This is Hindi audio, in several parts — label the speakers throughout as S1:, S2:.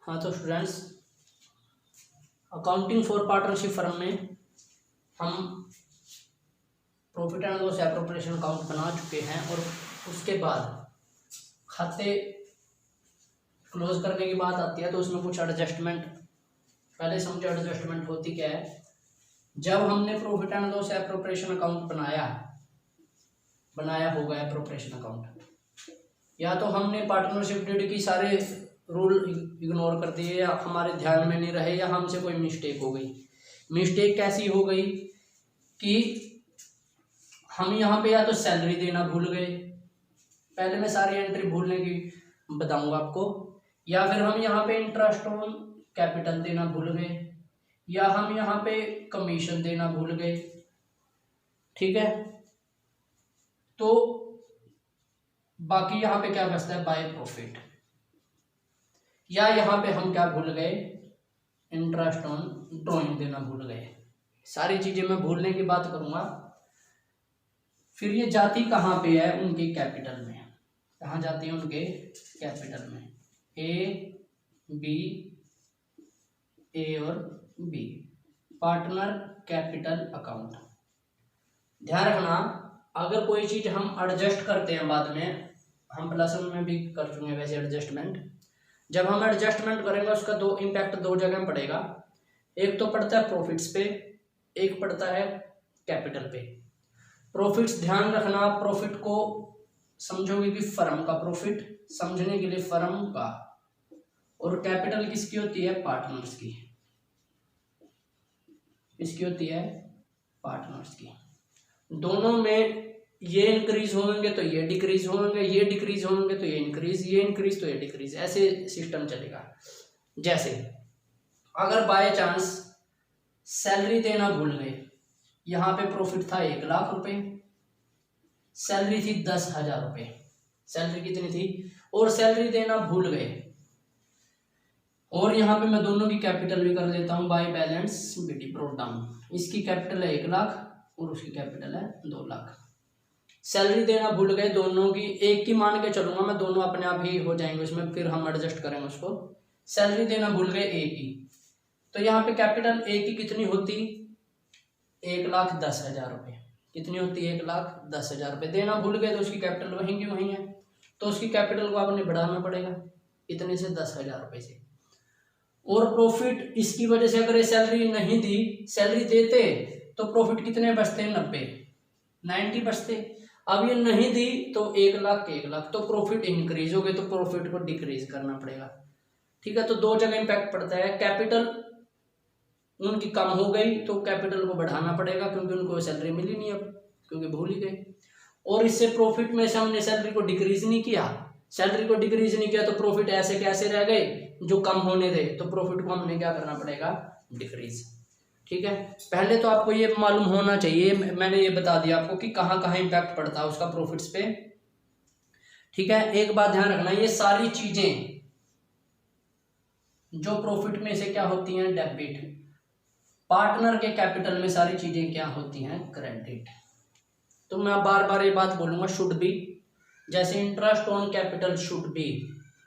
S1: हाँ तो students, accounting for partnership firm में हम profit and loss appropriation account बना चुके हैं और उसके बाद खाते क्लोज करने की बात आती है तो उसमें कुछ एडजस्टमेंट पहले समझो। एडजस्टमेंट होती क्या है? जब हमने profit and loss appropriation account बनाया होगा एप्रोप्रिएशन अकाउंट, या तो हमने पार्टनरशिप डीड की सारे रूल इग्नोर कर दिए या हमारे ध्यान में नहीं रहे या हमसे कोई मिस्टेक हो गई। मिस्टेक कैसी हो गई कि हम यहाँ पे या तो सैलरी देना भूल गए, पहले मैं सारी एंट्री भूलने की बताऊंगा आपको, या फिर हम यहाँ पे इंटरेस्ट ऑन कैपिटल देना भूल गए, या हम यहाँ पे कमीशन देना भूल गए। ठीक है, तो बाकी यहाँ पे क्या बचता है? By profit. या यहाँ पे हम क्या भूल गए? इंटरेस्ट ऑन ड्रॉइंग देना भूल गए। सारी चीजें मैं भूलने की बात करूंगा। फिर ये जाती कहाँ पे है? उनके कैपिटल में। कहाँ जाती है? उनके कैपिटल में। ए और बी, पार्टनर कैपिटल अकाउंट। ध्यान रखना, अगर कोई चीज हम एडजस्ट करते हैं बाद में, हम प्लस में भी कर चुके हैं वैसे एडजस्टमेंट, जब हम एडजस्टमेंट करेंगे उसका दो इम्पैक्ट दो जगह पड़ेगा। एक तो पड़ता है प्रॉफिट्स पे, एक पड़ता है कैपिटल पे। प्रॉफिट्स ध्यान रखना, प्रॉफिट को समझोगे कि फर्म का प्रॉफिट, समझने के लिए फर्म का, और कैपिटल किसकी होती है? पार्टनर्स की। किसकी होती है? पार्टनर्स की। दोनों में ये इंक्रीज होंगे तो ये डिक्रीज होंगे, ये डिक्रीज होंगे तो ये इंक्रीज, ये इंक्रीज तो ये डिक्रीज, ऐसे सिस्टम चलेगा। जैसे अगर बाय चांस सैलरी देना भूल गए, यहाँ पे प्रॉफिट था 1,00,000 रुपए, सैलरी थी 10,000 रुपए, सैलरी कितनी थी? और सैलरी देना भूल गए, और यहाँ पे मैं दोनों की कैपिटल भी कर लेता हूँ by balance BT brought down. इसकी कैपिटल है 1,00,000 और उसकी कैपिटल है 2,00,000। सैलरी देना भूल गए दोनों की, एक की मान के चलूंगा मैं, दोनों अपने आप ही हो जाएंगे उसमें, फिर हम एडजस्ट करेंगे उसको। सैलरी देना भूल गए ए की, तो यहाँ पे कैपिटल ए की कितनी होती? 1,10,000 रुपए। कितनी होती? 1,10,000 रुपए। देना भूल गए तो उसकी कैपिटल वहीं की वहीं है, तो उसकी कैपिटल को आपने बढ़ाना पड़ेगा इतने से 10,000 रुपए से। और प्रॉफिट इसकी वजह से, अगर ये सैलरी नहीं दी, सैलरी देते तो प्रॉफिट कितने बचते? 90 बचते। अब ये नहीं दी तो 1,00,000 तो प्रॉफिट इंक्रीज हो गए, तो प्रॉफिट को डिक्रीज करना पड़ेगा। ठीक है, तो दो जगह इंपैक्ट पड़ता है। कैपिटल उनकी कम हो गई तो कैपिटल को बढ़ाना पड़ेगा, क्योंकि उनको सैलरी मिली नहीं अब, क्योंकि भूल ही गए। और इससे प्रॉफिट में से हमने सैलरी को डिक्रीज नहीं किया, सैलरी को डिक्रीज नहीं किया तो प्रॉफिट ऐसे कैसे रह गए जो कम होने दे, तो प्रॉफिट को हमने क्या करना पड़ेगा? डिक्रीज। ठीक है, पहले तो आपको ये मालूम होना चाहिए, मैंने ये बता दिया आपको कि कहाँ कहाँ इंपैक्ट पड़ता है उसका प्रॉफिट्स पे। ठीक है, एक बात ध्यान रखना, ये सारी चीजें जो प्रॉफिट में से क्या होती हैं? डेबिट। पार्टनर के कैपिटल में सारी चीजें क्या होती हैं? क्रेडिट। तो मैं बार बार ये बात बोलूंगा, शुड बी। जैसे interest on capital should B,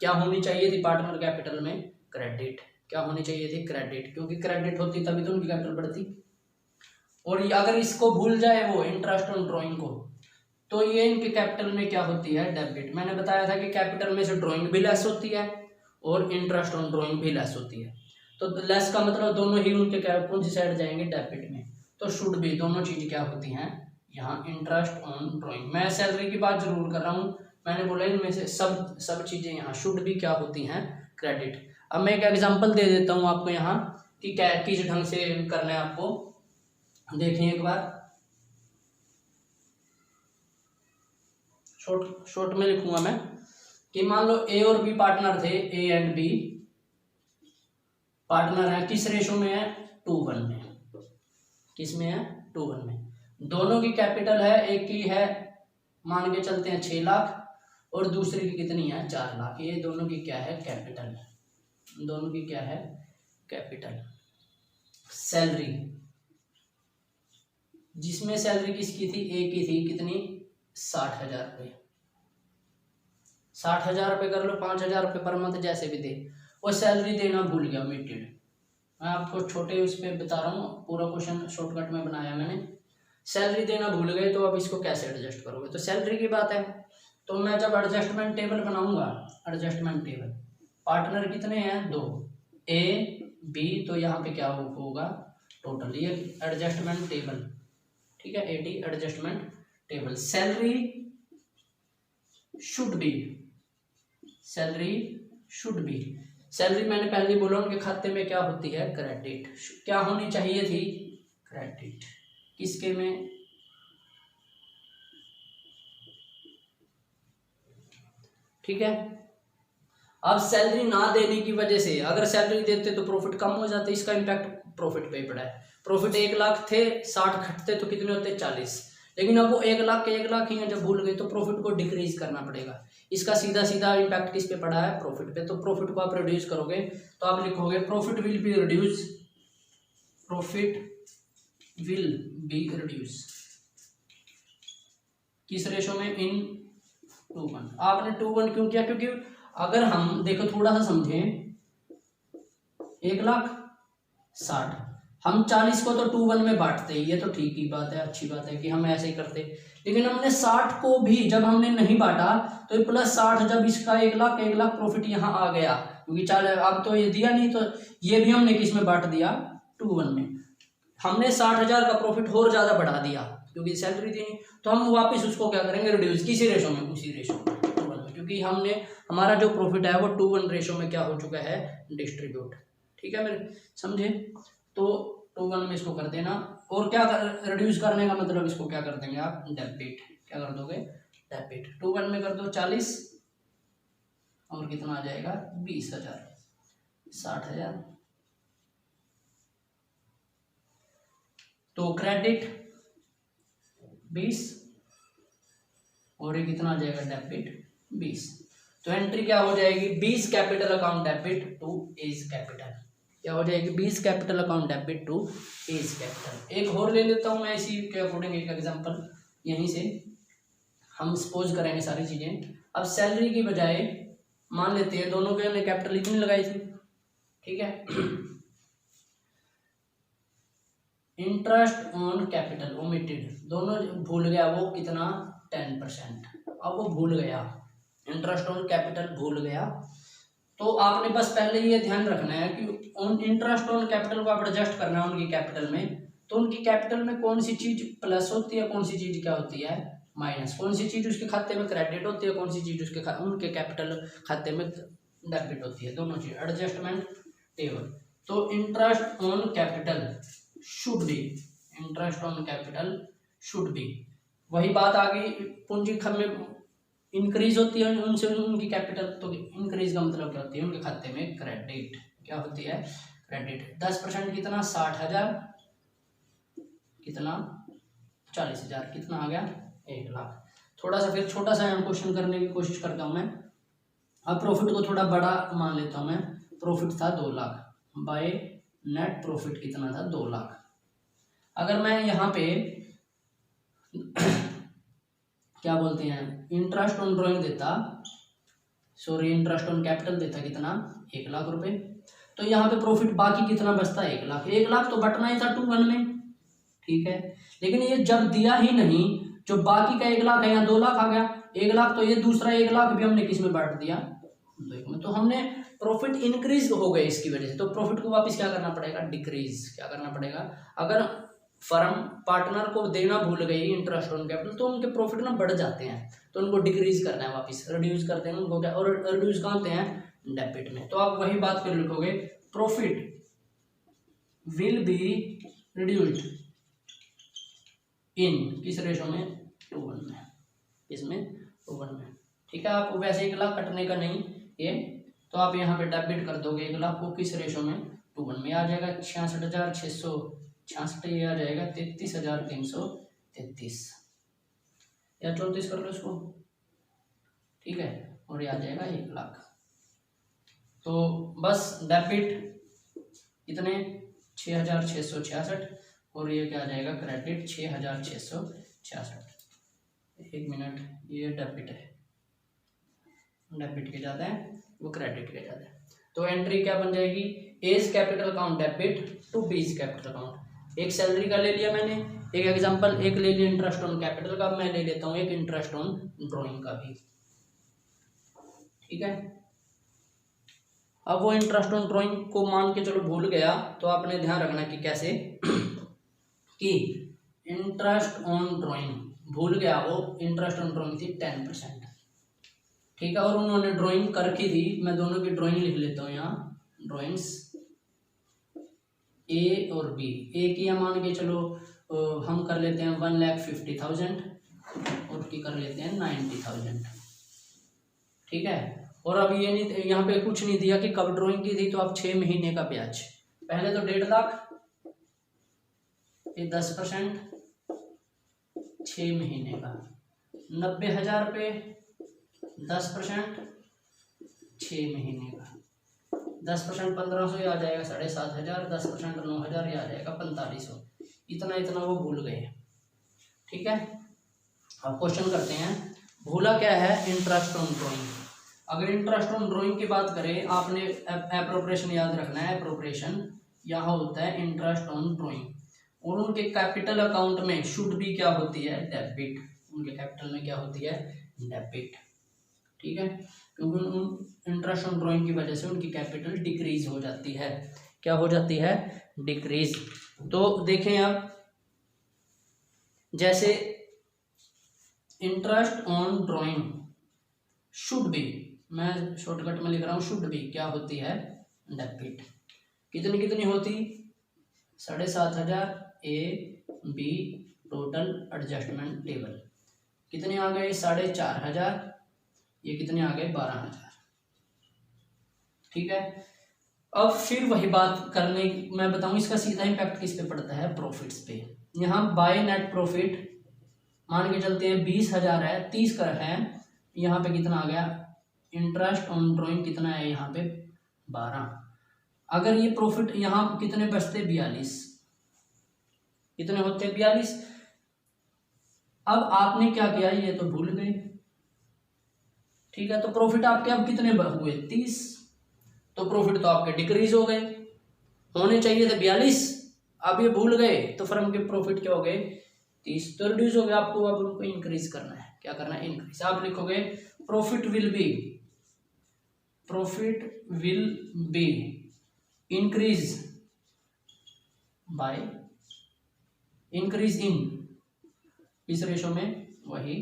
S1: क्या होनी चाहिए थी पार्टनर कैपिटल में? क्रेडिट। क्या होनी चाहिए थी? क्रेडिट, क्योंकि क्रेडिट होती तभी तो उनकी कैपिटल बढ़ती। और अगर इसको भूल जाए वो इंटरेस्ट ऑन ड्रॉइंग को, तो ये इनके कैपिटल में क्या होती है? डेबिट। मैंने बताया था कि कैपिटल में से ड्रॉइंग भी लेस होती है और इंटरेस्ट ऑन ड्रॉइंग भी लेस होती है, तो लेस का मतलब दोनों ही उनके कौन सी साइड जाएंगे? डेबिट में। तो शुड बी, दोनों चीज क्या होती हैं यहाँ? Interest on drawing. मैं सैलरी की बात जरूर कर रहा हूँ, मैंने बोला इनमें से सब चीजें यहाँ शुड बी क्या होती हैं? क्रेडिट। अब मैं एक एग्जांपल दे देता हूँ आपको यहाँ कि क्या किस ढंग से करना है आपको, देखिए एक बार। शॉर्ट में लिखूंगा मैं कि मान लो ए और बी पार्टनर थे, ए एंड बी पार्टनर है, किस रेशो में है? 2:1 में। किस में है? 2:1 में। दोनों की कैपिटल है, एक की है मान के चलते हैं 6,00,000 और दूसरी की कितनी है? 4,00,000। ये दोनों की क्या है? कैपिटल। दोनों की क्या है? कैपिटल। सैलरी, जिसमें सैलरी किसकी थी? ए की थी, कितनी? 60,000 रुपये। 60,000 रुपये कर लो, 5,000 रुपये पर मंथ जैसे भी दे। वो सैलरी देना भूल गया, ओमिटेड। मैं आपको छोटे उस पर बता रहा हूँ, पूरा क्वेश्चन शॉर्टकट में बनाया मैंने। सैलरी देना भूल गए तो अब इसको कैसे एडजस्ट करोगे, तो सैलरी की बात है, तो मैं जब एडजस्टमेंट टेबल बनाऊंगा, एडजस्टमेंट टेबल, पार्टनर कितने हैं, 2, ए बी, तो यहाँ पे क्या होगा टोटल, ये एडजस्टमेंट टेबल, ठीक है, ad adjustment table. Salary should be, salary should be, salary मैंने पहले ही बोला उनके खाते में क्या होती है, क्रेडिट, क्या होनी चाहिए थी, क्रेडिट, किसके में, ठीक है। अब सैलरी ना देने की वजह से, अगर सैलरी देते तो प्रॉफिट कम हो जाते, इसका इम्पैक्ट प्रॉफिट पे पड़ा है। प्रॉफिट 1 लाख थे, 60 घटते तो कितने होते, 40, लेकिन अब वो 1 लाख के 1 लाख ही हैं, जब भूल गए तो प्रॉफिट को डिक्रीज करना पड़ेगा। इसका सीधा सीधा इम्पैक्ट किस पे पड़ा है, प्रॉफिट पे। तो प्रॉफिट को आप रिड्यूस करोगे तो आप लिखोगे profit will be reduce, profit will be reduce, किस रेशो में, इन 2:1। आपने 2:1 क्यों किया, क्योंकि अगर हम देखो थोड़ा सा समझें, 1,60,000, हम 40 को तो 2:1 में बांटते, ये तो ठीक ही बात है, अच्छी बात है कि हम ऐसे ही करते, लेकिन हमने 60 को भी जब हमने नहीं बांटा तो प्लस 60, जब इसका 1 लाख प्रॉफिट यहाँ आ गया, क्योंकि 40 अब तो ये दिया नहीं, तो ये भी हमने किस में बांट दिया, 2:1 में। हमने 60,000 का प्रॉफिट और ज्यादा बढ़ा दिया क्योंकि सैलरी दी नहीं, तो हम वापस उसको क्या करेंगे, रिड्यूस, किसी रेशो में, उसी रेशो में, 2:1 में, क्योंकि हमने हमारा जो प्रॉफिट है वो 2:1 रेशो में क्या हो चुका है, डिस्ट्रीब्यूट, ठीक है मेरे समझे। तो 2:1 में इसको कर देना, और क्या रिड्यूस करने का मतलब इसको क्या कर देंगे आप, डेबिट, क्या कर दोगे, डेबिट। 2:1 में कर दो 40, और कितना आ जाएगा, 20,000, 60,000, तो क्रेडिट 20, और ये कितना आ जाएगा, डेबिट 20। तो एंट्री क्या हो जाएगी, 20 capital account debit to A's capital, क्या हो जाएगी, 20 capital account debit to A's capital. एक और ले लेता हूं मैं इसी के अकॉर्डिंग एक एग्जांपल, यहीं से हम सपोज करेंगे सारी चीजें। अब सैलरी की बजाय मान लेते हैं दोनों के हमने कैपिटल इतनी लगाई थी, ठीक है। इंटरेस्ट ऑन कैपिटल ओमिटेड, दोनों भूल गया, वो कितना, 10%। अब वो भूल गया, इंटरेस्ट ऑन कैपिटल भूल गया, तो आपने बस पहले ये ध्यान रखना है कि ऑन इंटरेस्ट ऑन कैपिटल को आप एडजस्ट करना है उनकी कैपिटल में, तो उनकी कैपिटल में कौन सी चीज प्लस होती है, कौन सी चीज क्या होती है, माइनस, कौन सी चीज उसके खाते में क्रेडिट होती है, कौन सी चीज उसके उनके कैपिटल खाते में डेबिट होती है, दोनों चीज, एडजस्टमेंट टेबल। तो interest on capital should B, interest on capital should B, वही बात आ गई, पूंजी में इंक्रीज होती है उनसे उनकी कैपिटल, तो इंक्रीज का मतलब क्या होती है, उनके खाते में क्रेडिट, क्या होती है, क्रेडिट। 10% कितना, 60,000, कितना, 40,000, कितना आ गया, 1 लाख। थोड़ा सा फिर छोटा सा क्वेश्चन करने की कोशिश करता हूं मैं। अब प्रॉफिट को थोड़ा बड़ा मान लेता हूं मैं, प्रॉफिट था 2 लाख, बाय नेट प्रॉफिट कितना था, 2 लाख। अगर मैं यहाँ पे क्या बोलते हैं, इंटरेस्ट ऑन ड्रॉइंग देता, सॉरी इंटरेस्ट ऑन कैपिटल देता कितना, 1 लाख रुपए, तो यहाँ पे प्रॉफिट बाकी कितना बचता, 1 लाख। 1 लाख तो बटना ही था 2:1 में, ठीक है, लेकिन ये जब दिया ही नहीं, जो बाकी का 1 लाख है यहाँ 2 लाख आ गया, 1 लाख, तो ये दूसरा 1 लाख भी हमने किस में बांट दिया, 2 में, तो हमने प्रॉफिट इंक्रीज हो गए इसकी वजह से, तो प्रॉफिट को वापस क्या करना पड़ेगा, डिक्रीज, क्या करना पड़ेगा। अगर फर्म पार्टनर को देना भूल गई इंटरेस्ट ऑन कैपिटल तो उनके प्रॉफिट ना बढ़ जाते हैं, तो उनको डिक्रीज करना है, वापस रिड्यूस करते हैं उनको, और रिड्यूस कहाँ होते हैं, डेबिट में। तो आप वही बात फिर लिखोगे, profit will be reduced in, किस रेशो में, 2:1 में, इसमें 2:1 में, ठीक है। आप वैसे 1 लाख कटने का नहीं ये, तो आप यहाँ पे डेबिट कर दोगे 1 लाख को, किस रेशो में, 2:1 में, आ जाएगा 66,666, ये आ जाएगा 33,333 या 34 कर लो इसको, ठीक है, और ये आ जाएगा 1 लाख। तो बस डेबिट इतने 6,666, और ये क्या आ जाएगा, क्रेडिट 6,666। 1 मिनट, ये डेबिट है, डेबिट के जाता है वो क्रेडिट के जाता है। तो एंट्री क्या बन जाएगी, A's capital account debit to B's capital account. एक सैलरी का ले लिया मैंने, एक एग्जांपल, एक ले लिया इंटरेस्ट ऑन कैपिटल का, मैं ले लेता हूँ एक इंटरेस्ट ऑन ड्राइंग का भी, ठीक है। अब वो इंटरेस्ट ऑन ड्राइंग को मान के चलो भूल गया, तो आपने ध्यान रखना कि कैसे कि इंटरेस्ट ऑन ड्राइंग भूल गया, वो इंटरेस्ट ऑन ड्राइंग थी 10%, ठीक है। और उन्होंने ड्राइंग करके थी, मैं दोनों की ड्राइंग लिख लेता हूँ यहाँ, ड्राइंग्स ए और बी। ए की मान के चलो हम कर लेते हैं 1,50,000 और उसकी कर लेते हैं 90,000, ठीक है। और अब ये नहीं, यहाँ पे कुछ नहीं दिया कि कब ड्राइंग की थी, तो अब 6 महीने का ब्याज, पहले तो 1.5 लाख, ये 10%, 6 महीने का 90,000 रुपये, 10%, 6 महीने का 10% 1,500 आ जाएगा 7,500, 10% 9,000 आ जाएगा 4,500। इतना वो भूल गए, ठीक है। अब क्वेश्चन करते हैं, भूला क्या है, इंटरेस्ट ऑन ड्राइंग। अगर इंटरेस्ट ऑन ड्राइंग की बात करें, आपने एप्रोप्रिएशन याद रखना है, एप्रोप्रिएशन यहाँ होता है इंटरेस्ट ऑन ड्राइंग, और उनके कैपिटल अकाउंट में शुड भी क्या होती है, डेबिट। उनके कैपिटल में क्या होती है, डेबिट, ठीक है। क्योंकि इंटरेस्ट ऑन ड्राइंग की वजह से उनकी कैपिटल डिक्रीज हो जाती है, क्या हो जाती है, डिक्रीज। तो देखें आप, जैसे interest on drawing should be, मैं शॉर्टकट में लिख रहा हूँ, शुड बी क्या होती है, डेबिट। कितनी कितनी होती, 7,500 A B total adjustment table, कितने आ गए 4,500, ये कितने आ गए 12,000, ठीक है। अब फिर वही बात करने, मैं बताऊं इसका सीधा इम्पैक्ट किस पे पड़ता है, प्रॉफिट्स पे। यहाँ बाय नेट प्रॉफिट मान के चलते हैं 20,000 है, 30 का है, यहाँ पे कितना आ गया, इंटरेस्ट ऑन ड्राइंग कितना है यहाँ पे 12। अगर ये प्रॉफिट यहाँ कितने बचते 42, कितने होते 42। अब आपने क्या किया, ये तो भूल गए, ठीक है। तो प्रॉफिट आपके अब कितने हुए 30, तो प्रॉफिट तो आपके डिक्रीज हो गए, होने चाहिए थे 42, अब ये भूल गए, तो फर्म के प्रॉफिट क्या हो गए 30, तो रिड्यूस हो गया। आपको अब उनको इंक्रीज करना है, क्या करना है, इंक्रीज। आप लिखोगे profit will be increase by increase in, इस रेशो में वही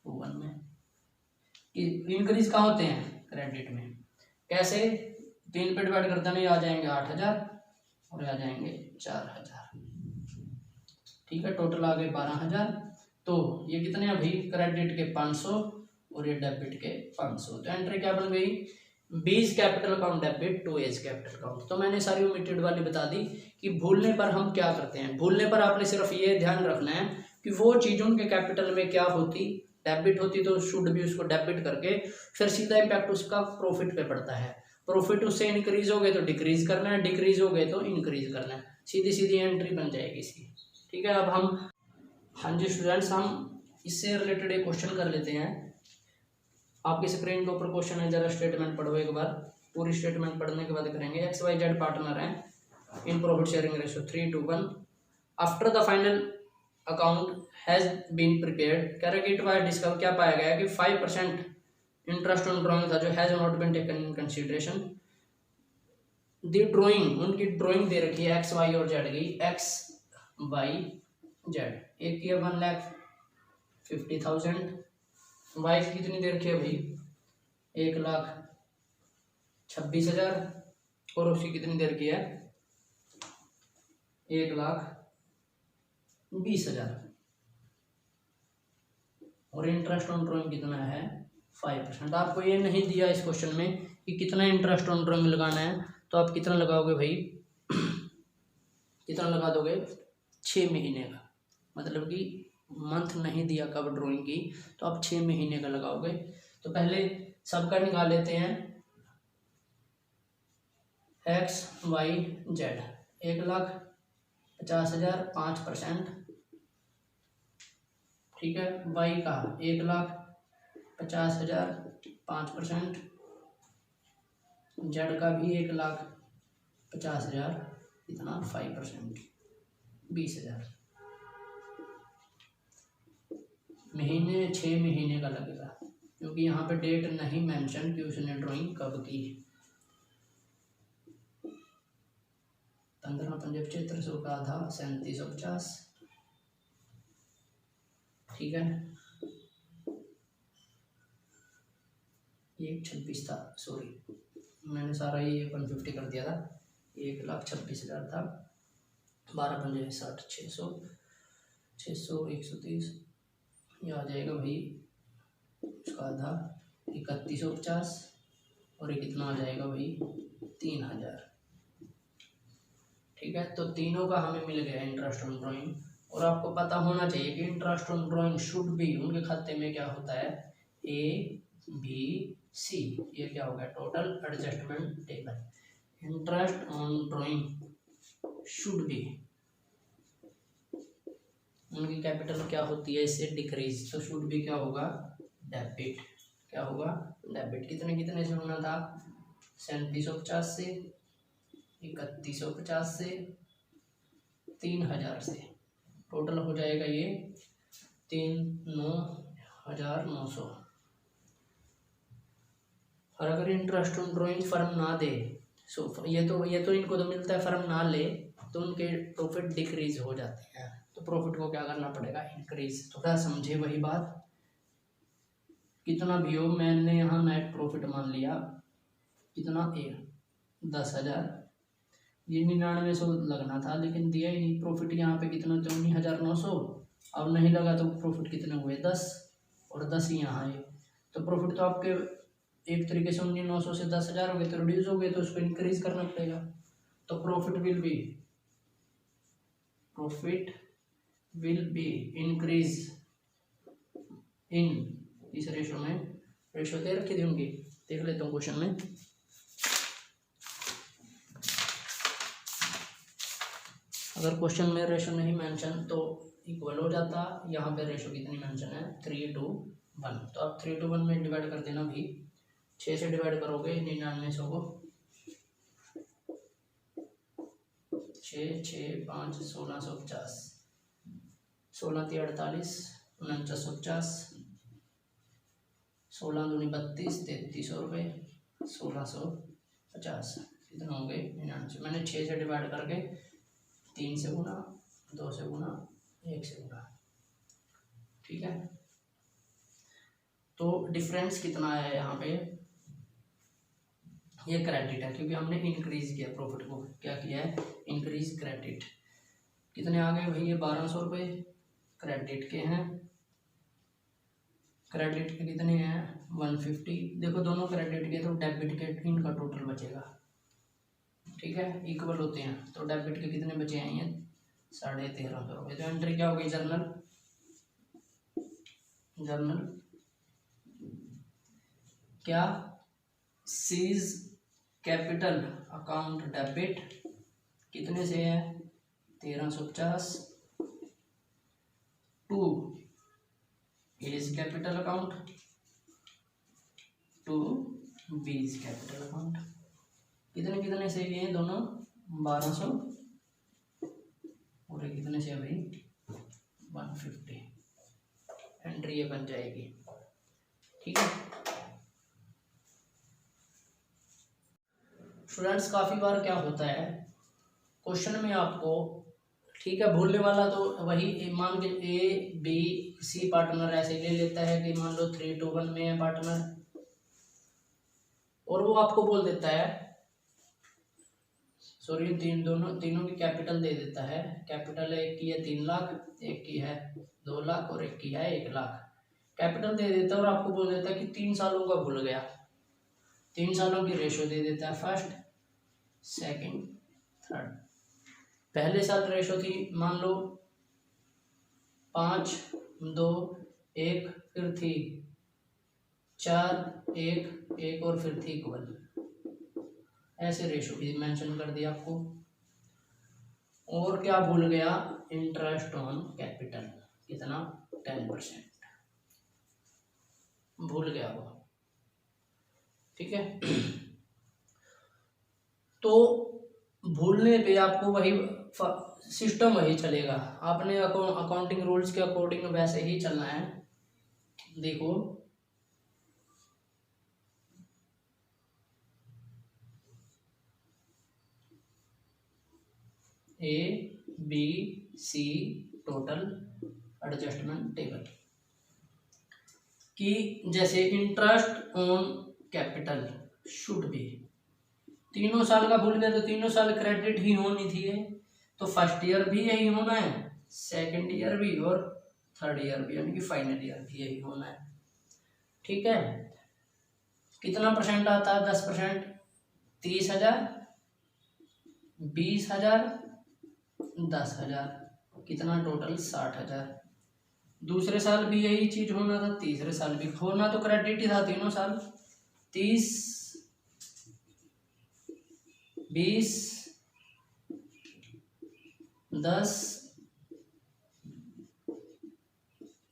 S1: 2:1 में। इंक्रीज कहाँ होते हैं, क्रेडिट में। कैसे, 3 पे डिवाइड करते हैं, आ जाएंगे 8,000 और आ जाएंगे 4,000, ठीक है। टोटल आ गए 12,000। तो ये कितने अभी, क्रेडिट के 500 और ये डेबिट के 500, तो एंट्री क्या बन गई, B's capital account debit to A's capital account. तो मैंने सारी ओमिटेड वाली बता दी कि भूलने पर हम क्या करते हैं। भूलने पर आपने सिर्फ ये ध्यान रखना है कि वो चीज़ उनके कैपिटल में क्या होती, डेबिट होती, तो शुड भी उसको डेबिट करके फिर सीधा इम्पैक्ट उसका प्रॉफिट पे पड़ता है। प्रॉफिट उससे इंक्रीज हो गए तो डिक्रीज करना है, डिक्रीज हो गए तो इंक्रीज करना है, सीधी सीधी एंट्री बन जाएगी इसकी, ठीक है। अब हम, हाँ जी स्टूडेंट्स, हम इससे रिलेटेड एक क्वेश्चन कर लेते हैं। आपकी स्क्रीन के ऊपर क्वेश्चन है, जरा स्टेटमेंट पढ़ो एक बार, पूरी स्टेटमेंट पढ़ने के बाद करेंगे। XYZ पार्टनर हैं in profit sharing ratio 3:1। After the final account has been prepared, कह रहे कि इट वाज डिस्कवर, क्या पाया गया कि 5% इंटरेस्ट ऑन ड्राइंग था जो has not been taken in consideration. The drawing, उनकी ड्राइंग दे रखी है एक्स वाई और जेड की, एक्स वाई जेड। एक की 1,50,000, वाई की कितनी दे रखी है भाई 1,26,000, और उसकी कितनी दे रखी है 1,20,000, और इंटरेस्ट ऑन ड्राइंग कितना है 5%। आपको ये नहीं दिया इस क्वेश्चन में कि कितना इंटरेस्ट ऑन ड्राइंग लगाना है, तो आप कितना लगाओगे भाई, कितना लगा दोगे 6 महीने का, मतलब कि मंथ नहीं दिया कब ड्राइंग की, तो आप 6 महीने का लगाओगे। तो पहले सबका निकाल लेते हैं, एक्स वाई जेड 1,50,000 5%, ठीक है। वाई का 1,50,000 5%, जेड का भी 1,50,000, इतना 5%, 20,000। महीने 6 महीने का लगेगा, क्योंकि यहाँ पे डेट नहीं मेंशन कि उसने ड्राइंग कब की। 15 पंजे 7500 का आधा 3750, ठीक है। 1,26 था, सॉरी मैंने सारा ये 150 कर दिया था। 1,26,000 था, 12 पंजे 60, 600, 130, ये आ जाएगा भाई उसका आधा 3,150, और ये कितना आ जाएगा भाई 3,000, ठीक है। तो तीनों का हमें मिल गया इंटरेस्ट ऑन ड्राइंग। और आपको पता होना चाहिए कि interest on drawing should be, उनके खाते में क्या होता है ABC, ये क्या होगा total adjustment table. Interest on drawing should be, उनकी कैपिटल क्या होती है इससे डिक्रीज, तो शुड बी क्या होगा डेबिट, क्या होगा डेबिट। कितने कितने से होना था 3750 से, 3,150 से, 3,000 से, टोटल हो जाएगा ये 39,900। और अगर इंटरेस्ट ऑन ड्राइंग फर्म ना दे, सो ये तो इनको तो मिलता है, फर्म ना ले तो उनके प्रॉफिट डिक्रीज हो जाते हैं। तो प्रॉफिट को क्या करना पड़ेगा इंक्रीज। थोड़ा समझे वही बात, कितना भी हो, मैंने यहाँ नेट प्रॉफिट मान लिया कितना 10,000, ये 9900 लगना था लेकिन दिया ही नहीं। प्रॉफिट यहाँ पे कितना 19,900, अब नहीं लगा तो प्रॉफिट कितने हुए 10, और 10 ही यहाँ है। तो प्रॉफिट तो आपके एक तरीके से 19,900 से 10,000 हो गए, तो रिड्यूस हो गए, तो उसको इंक्रीज करना पड़ेगा। तो profit will be increase in इस रेशो में। रेशो दे रखी थी उनकी, देख लेता हूँ क्वेश्चन में। अगर क्वेश्चन में रेशो नहीं मेंशन तो इक्वल हो जाता। यहाँ पे रेशो कितनी मेंशन है 3:1, तो आप 3:1 में डिवाइड कर देना भी। 6 से डिवाइड करोगे 9900 को, 6, 6, 5, 1650, 16 × 48, 4950, 16 दूनी 32, 3300 रुपये, 1650, कितना हो गए 99। मैंने 6 से डिवाइड करके 3 से गुना, 2 से गुना, 1 से गुना, ठीक है। तो डिफरेंस कितना है यहाँ पे, ये क्रेडिट है क्योंकि हमने इंक्रीज किया प्रॉफिट को, क्या किया है इंक्रीज क्रेडिट। कितने आ गए भाई ये 1200 रुपये क्रेडिट के हैं, क्रेडिट के कितने हैं 150। देखो दोनों क्रेडिट के तो डेबिट के इनका टोटल बचेगा, ठीक है, इक्वल होते हैं। तो डेबिट के कितने बचे हैं ये 1350 रुपये। तो एंट्री क्या होगी जर्नल क्या सीज कैपिटल अकाउंट डेबिट कितने से है 1350 to A's capital account to B's capital account. कितने कितने से ये दोनों 1200 और कितने से भाई 150। एंट्री ये बन जाएगी, ठीक है स्टूडेंट्स। काफ़ी बार क्या होता है क्वेश्चन में आपको, ठीक है, भूलने वाला तो वही मान के ABC पार्टनर ऐसे ले लेता है कि मान लो 3:1 में है पार्टनर, और वो आपको बोल देता है, सॉरी तीनों की कैपिटल दे देता है। कैपिटल एक की है 3 लाख, एक की है 2 लाख और एक की है 1 लाख। कैपिटल दे देता है और आपको बोल देता है कि 3 सालों का भूल गया, 3 सालों की रेशो दे देता है, फर्स्ट, सेकंड, थर्ड। पहले साल रेशो थी मान लो 5, 2, 1, फिर थी 4, 1, 1 और फिर थी इक्वल। ऐसे रेशो भी मेंशन कर दिया आपको। और क्या भूल गया इंटरेस्ट ऑन कैपिटल कितना 10% भूल गया वो, ठीक है। तो भूलने पे आपको वही सिस्टम वही चलेगा, आपने अकाउंटिंग रूल्स के अकॉर्डिंग वैसे ही चलना है। देखो A B C total adjustment table कि जैसे interest on capital should be, 3 साल का भूल गए तो 3 साल क्रेडिट ही होनी थी, तो फर्स्ट ईयर भी यही होना है, सेकंड ईयर भी और थर्ड ईयर भी, यानी कि फाइनल ईयर भी यही होना है। ठीक है, कितना परसेंट आता है? 10%, 30,000, 20,000, 10,000, कितना टोटल? 60,000। दूसरे साल भी यही चीज होना था, तीसरे साल भी होना, तो क्रेडिट ही था 3 साल, 30, 20, 10,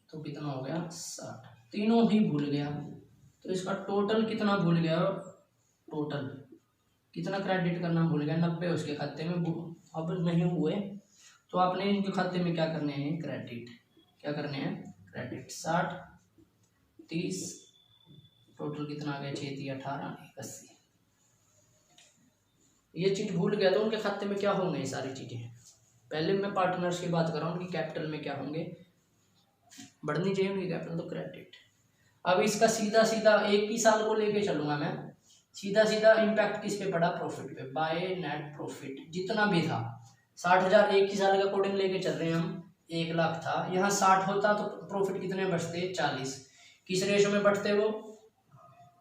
S1: तो कितना हो गया? 60। तीनों ही भूल गया, तो इसका टोटल कितना भूल गया? टोटल कितना क्रेडिट करना भूल गया? 90 उसके खाते में अब नहीं हुए, तो आपने इनके खाते में क्या करने हैं? क्रेडिट। क्या करने हैं? क्रेडिट। 60, 30, टोटल कितना आ गया? 6, 3, 18, 81। ये चीज भूल गया तो उनके खाते में क्या होंगे? ये सारी चीजें। पहले मैं पार्टनर्स की बात कर रहा हूँ, उनकी कैपिटल में क्या होंगे? बढ़नी चाहिए उनकी कैपिटल, तो क्रेडिट। अब इसका सीधा सीधा एक ही साल को लेके चलूंगा मैं, सीधा सीधा इम्पैक्ट किस पे पड़ा? प्रॉफिट पे। बाय नेट प्रॉफिट जितना भी था, 60,000 एक ही साल के अकॉर्डिंग लेके चल रहे हैं हम, 1,00,000 था, यहाँ 60 होता तो प्रॉफिट कितने बचते? 40। किस रेशो में बढ़ते वो?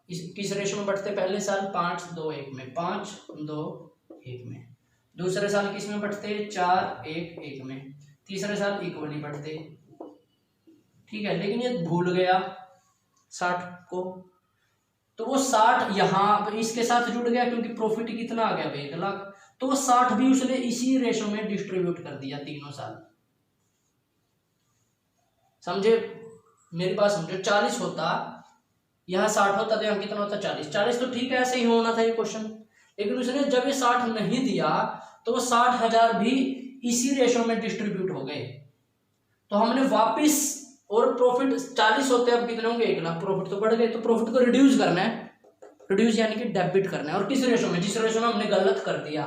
S1: किस रेशो में बढ़ते? पहले साल 5, 2, 1 में, 5, 2, 1 में। दूसरे साल किस में बढ़ते? 4, 1, 1 में। तीसरे साल इक्वली बढ़ते। ठीक है, लेकिन ये भूल गया 60 को, तो वो 60 यहाँ इसके साथ जुड़ गया, क्योंकि प्रॉफिट कितना आ गया? 1,00,000, तो वो 60 भी उसने इसी रेशो में डिस्ट्रीब्यूट कर दिया 3 साल। समझे मेरी बात? समझो, 40 होता, यहाँ 60 होता तो यहाँ कितना होता? 40। 40 तो ठीक है, ऐसे ही होना था ये क्वेश्चन, लेकिन उसने जब ये 60 नहीं दिया तो वो 60,000 भी इसी रेशो में डिस्ट्रीब्यूट हो गए, तो हमने वापिस, और प्रॉफिट 40 होते अब कितने होंगे? 1,00,000। प्रॉफिट तो बढ़ गए, तो प्रॉफिट को रिड्यूस करना है, रिड्यूस यानी कि डेबिट करना है, और किस रेशो में? जिस रेशो में हमने गलत कर दिया,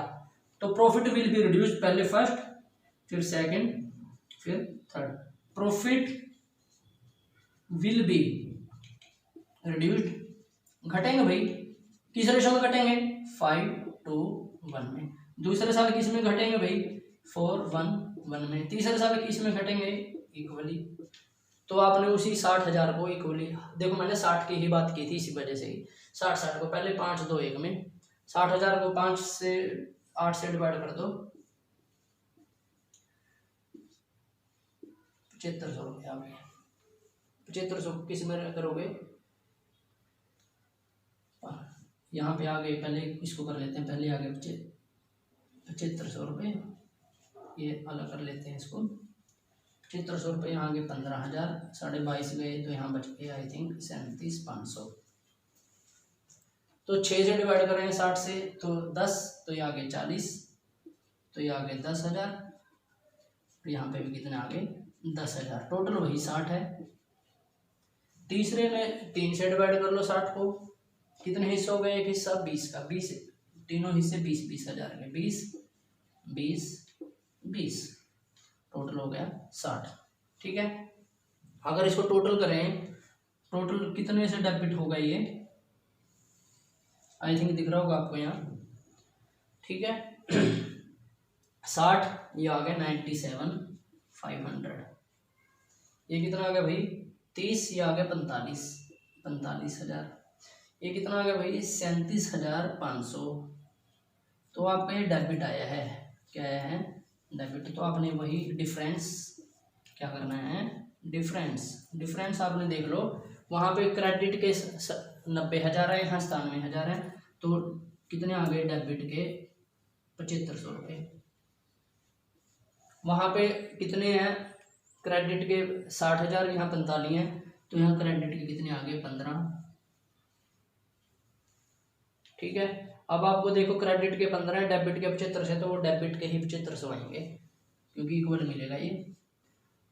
S1: तो प्रॉफिट विल बी रिड्यूस, पहले फर्स्ट, फिर सेकंड, फिर third. Profit will be reduced, घटेंगे भाई, किस रेशो में घटेंगे? 5:1 में। दूसरे साल किस में घटेंगे भाई? 4:1 में। तीसरे साल किस में घटेंगे? इक्वली। तो आपने उसी 60,000 को इक्वली, देखो मैंने 60 की ही बात की थी, इसी वजह से ही 60 को पहले 5, 2, 1 में, 60,000 को 5 से 8 से डिवाइड कर दो, 7,500 रुपये आ गए। 7,500 किस में करोगे? यहाँ पे आ गए, पहले इसको कर लेते हैं, पहले आ गए 7,500 रुपये, ये अलग कर लेते हैं इसको। 7,500 रुपये यहाँ आगे 15,000, 22.5 गए तो यहाँ बच गए आई थिंक 37,500। तो 6 से डिवाइड कर रहे हैं 60 से, तो 10, तो ये आगे 40, तो ये आगे 10,000, यहाँ पे भी कितने आगे? 10,000। टोटल वही 60 है। तीसरे में 3 से डिवाइड कर लो 60 को, कितने हिस्से हो गए? एक हिस्सा 20 का, 20 तीनों हिस्से 20,000 के, 20, 20, 20, टोटल हो गया 60। ठीक है, अगर इसको टोटल करें, टोटल कितने से डेबिट होगा? ये आई थिंक दिख रहा होगा आपको यहाँ। ठीक है, 60, ये आ गया 97,500। ये कितना आ गया भाई? 30, ये आ गया 45,000। ये कितना आ गया भाई? 37,500। तो आपका ये डेबिट आया है। क्या आया है? डेबिट। तो आपने वही डिफरेंस क्या करना है? डिफरेंस आपने देख लो, वहाँ पे क्रेडिट के 90,000 है, यहाँ 97,000 है, तो कितने आ गए डेबिट के? 7,500 रुपये। वहाँ पे कितने हैं क्रेडिट के? 60,000, यहाँ 45 है, तो यहाँ क्रेडिट के कितने आ गए? 15। ठीक है। अब आपको देखो क्रेडिट के 15 है, डेबिट के 75 है, तो वो डेबिट के ही 7500 आएंगे क्योंकि इक्वल मिलेगा ये।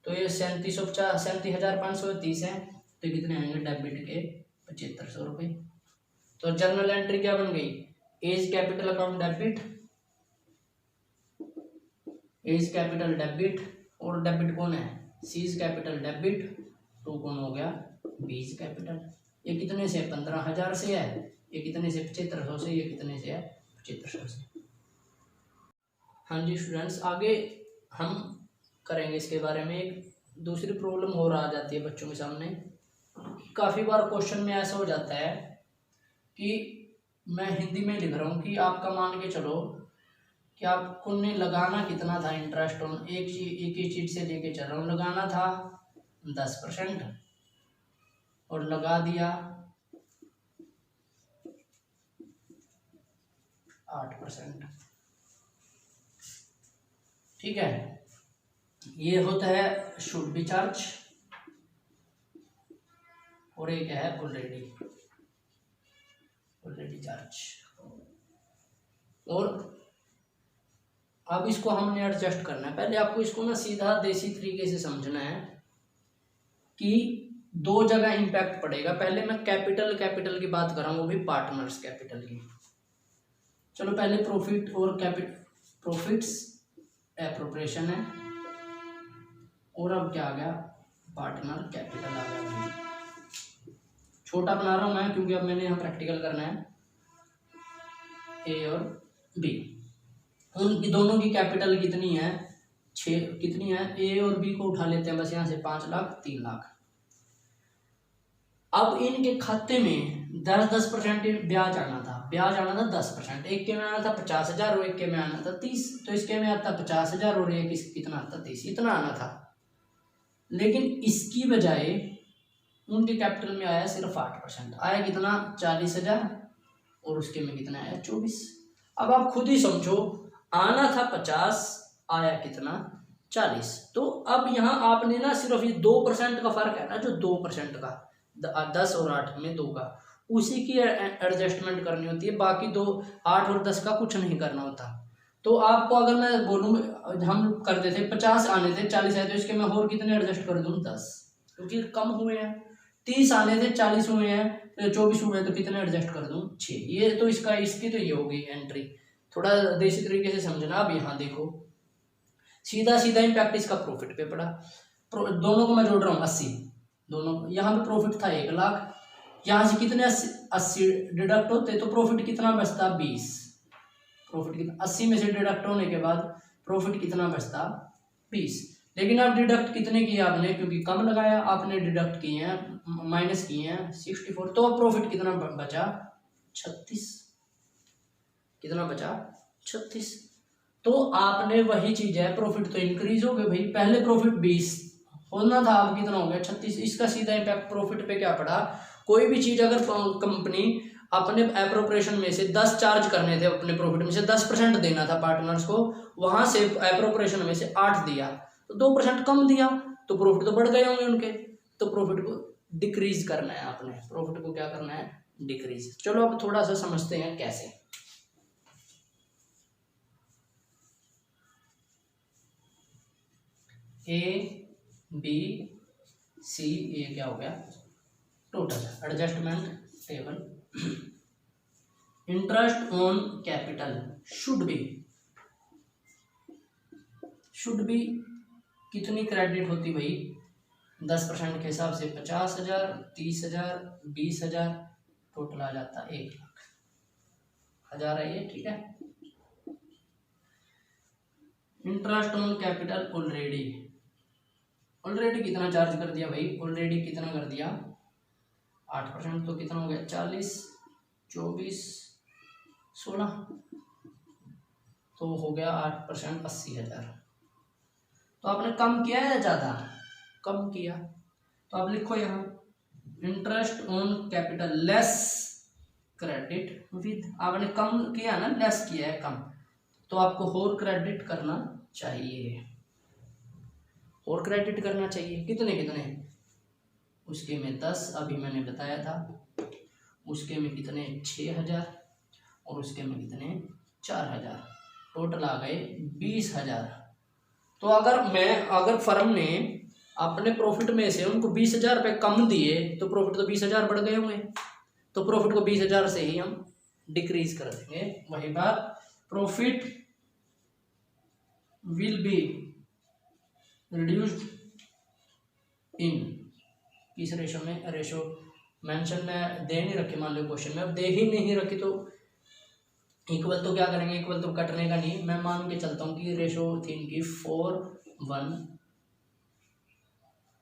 S1: तो ये 37,530 है, तो कितने आएंगे डेबिट के 7500 रुपये। तो जर्नल एंट्री क्या बन गई, as capital account debit, A's capital debit, और डेबिट कौन है, सीज कैपिटल डेबिट, तो कौन हो गया बीज कैपिटल। ये कितने से 15,000 से है, ये कितने से 7500 से, ये कितने से है 7500 से। हाँ जी स्टूडेंट्स, आगे हम करेंगे इसके बारे में। एक दूसरी प्रॉब्लम और आ जाती है बच्चों के सामने। काफ़ी बार क्वेश्चन में ऐसा हो जाता है कि मैं हिंदी में लिख रहा हूँ कि आपका मान के चलो कि आपको ने लगाना कितना था इंटरेस्ट ऑन, एक ही चीज से लेके चल रहा हूँ, लगाना था 10% और लगा दिया 8%। ठीक है, ये होता है शुड बी चार्ज, और एक है ऑलरेडी चार्ज। और अब इसको हमने एडजस्ट करना है। पहले आपको इसको ना सीधा देसी तरीके से समझना है कि दो जगह इंपैक्ट पड़ेगा। पहले मैं कैपिटल की बात कर रहा हूँ, वो भी पार्टनर्स कैपिटल की। चलो पहले प्रॉफिट और प्रॉफिट्स एप्रोप्रिएशन है, और अब क्या आ गया पार्टनर कैपिटल आ गया। छोटा बना रहा हूँ मैं क्योंकि अब मैंने यहाँ प्रैक्टिकल करना है। ए और बी, उनकी दोनों की कैपिटल कितनी है 6, कितनी है, ए और बी को उठा लेते हैं बस यहाँ से 5 लाख 3 लाख। अब इनके खाते में 10% ब्याज आना था, 10%। एक के में आना था 50,000 और एक के में आना था 30, तो इसके में आता 50,000 और एक कितना आता 30, इतना आना था। लेकिन इसकी बजाय उनके कैपिटल में आया सिर्फ 8%, आया कितना 40,000 और उसके में कितना आया 24। अब आप खुद ही समझो, आना था 50, आया कितना 40। तो अब यहाँ आपने ना सिर्फ ये 2% का फर्क है ना, जो 2% का 10 और 8 में 2 का, उसी की एडजस्टमेंट करनी होती है। बाकी 2, 8 और 10 का कुछ नहीं करना होता। तो आपको अगर मैं बोलूँ, हम करते थे 50 आने थे 40 आए, तो इसके मैं और कितने एडजस्ट कर दूँ 10, क्योंकि कम हुए हैं। 30 आने थे 40 हुए हैं, 24 हुए हैं, तो कितने एडजस्ट कर दूँ 6। ये तो इसकी तो ये होगी एंट्री। थोड़ा देसी तरीके से समझना। अब यहाँ देखो सीधा इम्पैक्ट इसका प्रॉफिट पे पड़ा। दोनों को मैं जोड़ रहा हूँ 80, दोनों यहाँ पे प्रॉफिट था 1 लाख, यहाँ से कितने 80 डिडक्ट होते तो प्रॉफिट कितना बचता 20। प्रॉफिट कितना 80 में से डिडक्ट होने के बाद प्रॉफिट कितना बचता 20। लेकिन आप डिडक्ट कितने किए आपने, क्योंकि कम लगाया आपने, डिडक्ट किए हैं, माइनस किए हैं 64, तो अब प्रॉफिट कितना बचा 36। कितना बचा 36। तो आपने वही चीज है, प्रॉफिट तो इंक्रीज हो गया भाई, पहले प्रॉफिट 20 होना था, अब कितना हो गया 36। इसका सीधा इम्पैक्ट प्रॉफिट पे क्या पड़ा। कोई भी चीज अगर कंपनी अपने एप्रोप्रिएशन में से 10 चार्ज करने थे, अपने प्रॉफिट में से 10% देना था पार्टनर्स को, वहां से एप्रोप्रिएशन में से 8 दिया, तो 2% कम दिया, तो प्रॉफिट तो बढ़ गए होंगे उनके। तो प्रॉफिट को डिक्रीज करना है आपने, प्रॉफिट को क्या करना है डिक्रीज। चलो अब थोड़ा सा समझते हैं कैसे। ए बी सी, ये क्या हो गया total adjustment table. Interest on capital should B कितनी क्रेडिट होती भाई 10% के हिसाब से 50,000, 30,000, 20,000, टोटल आ जाता 1 लाख। 1000 है ये, ठीक है। इंटरेस्ट ऑन कैपिटल ऑलरेडी कितना चार्ज कर दिया भाई, ऑलरेडी कितना कर दिया 8%, तो कितना हो गया 40, 24, 16, तो हो गया 8% 80,000। तो आपने कम किया या ज़्यादा, कम किया। तो आप लिखो यहाँ interest on capital less credit with, आपने कम किया ना, लेस किया है कम, तो आपको और क्रेडिट करना चाहिए, और क्रेडिट करना चाहिए। कितने उसके में 10 अभी मैंने बताया था, उसके में कितने 6,000, और उसके में कितने 4000, टोटल आ गए 20,000। तो अगर फर्म ने अपने प्रॉफिट में से उनको 20,000 रुपये कम दिए तो प्रॉफिट तो 20,000 बढ़ गए होंगे, तो प्रॉफिट को 20,000 से ही हम डिक्रीज कर देंगे। वही बात, profit will be reduced in किस रेशो में, रेशो मेंशन में दे नहीं रखी, मान लो क्वेश्चन में अब दे ही नहीं रखी तो इक्वल तो क्या करेंगे, इक्वल तो कटने का नहीं। मैं मान के चलता हूँ कि रेशो थी इनकी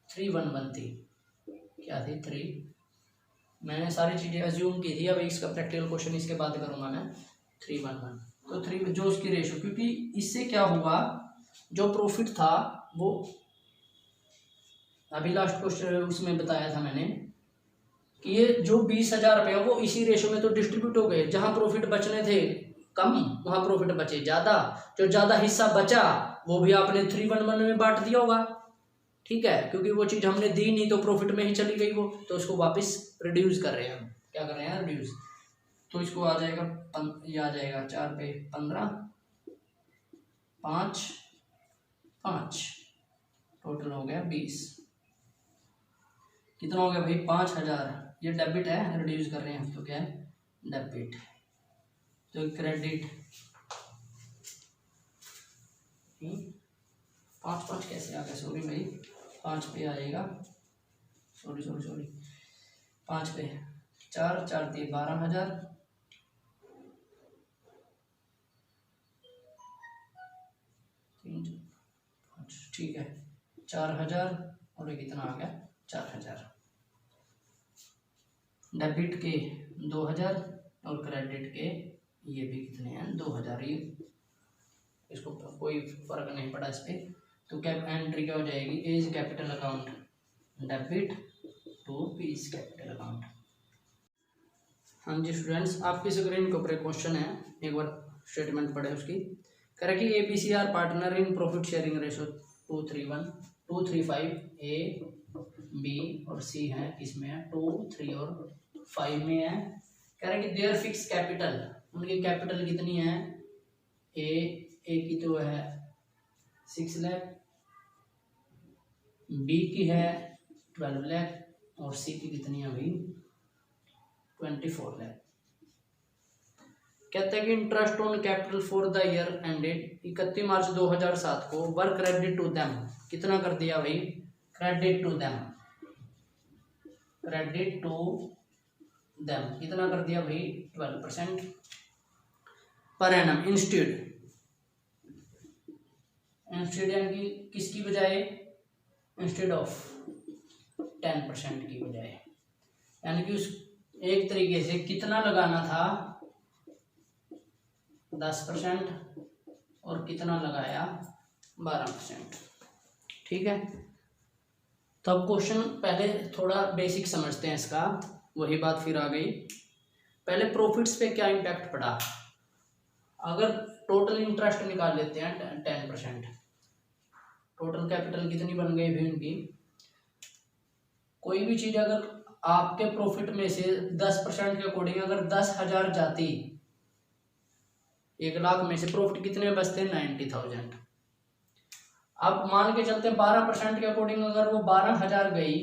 S1: 4:1 थी, क्या थी 3। मैंने सारी चीज़ें अज्यूम की थी, अब इसका प्रैक्टिकल क्वेश्चन इसके बाद करूँगा मैं। 3:1 तो 3 जो उसकी रेशो, क्योंकि इससे क्या हुआ, जो प्रॉफिट था वो अभी लास्ट क्वेश्चन उसमें बताया था मैंने कि ये जो 20,000 रुपये वो इसी रेशो में तो डिस्ट्रीब्यूट हो गए। जहाँ प्रॉफिट बचने थे कम वहाँ प्रॉफिट बचे ज़्यादा, जो ज़्यादा हिस्सा बचा वो भी आपने 3:1 में बांट दिया होगा, ठीक है, क्योंकि वो चीज़ हमने दी नहीं तो प्रॉफिट में ही चली गई वो, तो उसको वापस रिड्यूस कर रहे हैं हम, क्या कर रहे हैं रिड्यूस। तो इसको आ जाएगा ये आ जाएगा 4 पे 15, 5 5, टोटल हो गया 20। कितना हो गया भाई 5,000। ये डेबिट है, रिड्यूस कर रहे हैं हम तो क्या है डेबिट, तो क्रेडिट 5 कैसे आ गया, सॉरी भाई 5 पे आएगा, सॉरी 5 पे 4 4 दिए 12,000, ठीक है 4,000 और ये कितना आ गया 4,000। डेबिट के 2,000 और क्रेडिट के ये भी कितने हैं 2,000। ये इसको कोई फर्क नहीं पड़ा इस पर, तो क्या एंट्री क्या हो जाएगी, A's capital account debit to B's capital account. हाँ जी स्टूडेंट्स, आपकी स्क्रीन के ऊपर क्वेश्चन है, एक बार स्टेटमेंट पढ़े उसकी। कह रहा कि ABCD are partner in profit sharing ratio 2:3 A B और C है, इसमें है 2 3 और 5 में है। कह रहा है कि देयर फिक्स कैपिटल, उनकी कैपिटल कितनी है, ए की तो है 6 लाख, B की है 12 लाख और C की कितनी है अभी 24 लाख। कहते हैं कि interest on capital for the year ended 31 मार्च 2007 को वर क्रेडिट टू देम, कितना कर दिया भाई credit to them, credit to them कितना कर दिया भाई 12% पर एनम इंस्टेड यानी कि किसकी बजाय, इंस्टेड ऑफ 10% की बजाय, यानी कि उस एक तरीके से कितना लगाना था 10% और कितना लगाया 12%, ठीक है। तो अब क्वेश्चन पहले थोड़ा बेसिक समझते हैं इसका, वही बात फिर आ गई। पहले प्रॉफिट्स पे क्या इम्पैक्ट पड़ा, अगर टोटल इंटरेस्ट निकाल लेते हैं 10%, टोटल कैपिटल कितनी बन गई भी उनकी, कोई भी चीज अगर आपके प्रॉफिट में से 10% के अकॉर्डिंग अगर 10,000 जाती, 1 लाख में से प्रॉफिट कितने बचते 90,000। अब मान के चलते हैं 12% के अकॉर्डिंग अगर वो 12,000 गई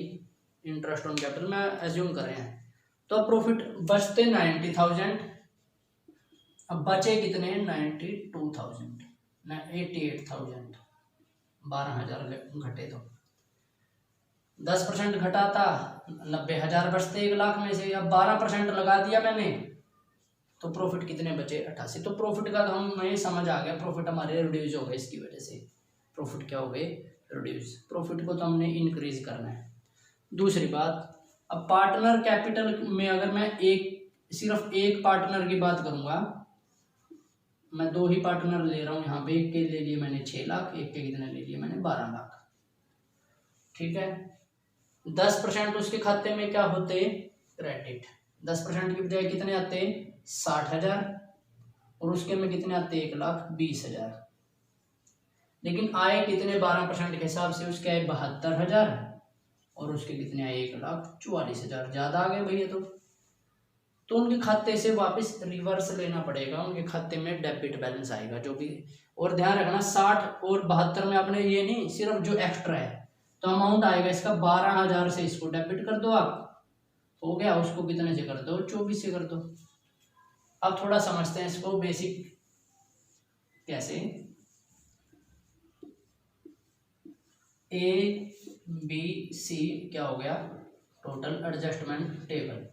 S1: इंटरेस्ट ऑन कैपिटल में एज्यूम कर रहे हैं, तो प्रॉफिट बचते 90,000, अब बचे कितने 92,000 ना 88,000, 12,000 घटे तो 10% घटाता 90,000 बचते 1 लाख में से, अब 12% लगा दिया मैंने तो प्रॉफिट कितने बचे 88। तो प्रॉफिट का हमें समझ आ गया, प्रॉफिट हमारे रिड्यूस हो गए, इसकी वजह से प्रॉफिट क्या हो गए रिड्यूस। प्रॉफिट को तो हमने इंक्रीज करना है। दूसरी बात, अब पार्टनर कैपिटल में अगर मैं सिर्फ एक पार्टनर की बात करूंगा, मैं 2 ही पार्टनर ले रहा हूं यहाँ पे, एक के ले लिए मैंने 6 लाख, एक के कितने ले लिए मैंने 12 लाख, ठीक है। 10% उसके खाते में क्या होते क्रेडिट, 10% की बजाय कितने आते 60,000 और उसके में कितने आते 1,20,000, लेकिन आए कितने 12% के हिसाब से उसके आए 72,000 और उसके कितने आए 1,44,000, ज्यादा आ गए भैया। तो तो उनके खाते से वापस रिवर्स लेना पड़ेगा, उनके खाते में डेबिट बैलेंस आएगा जो भी। और ध्यान रखना 60 और 72 में आपने ये नहीं, सिर्फ जो एक्स्ट्रा है तो अमाउंट आएगा इसका 12,000 से इसको डेबिट कर दो आप, हो गया। उसको कितने से कर दो, 24 से कर दो। अब थोड़ा समझते हैं इसको बेसिक कैसे। ए बी सी क्या हो गया, total adjustment table.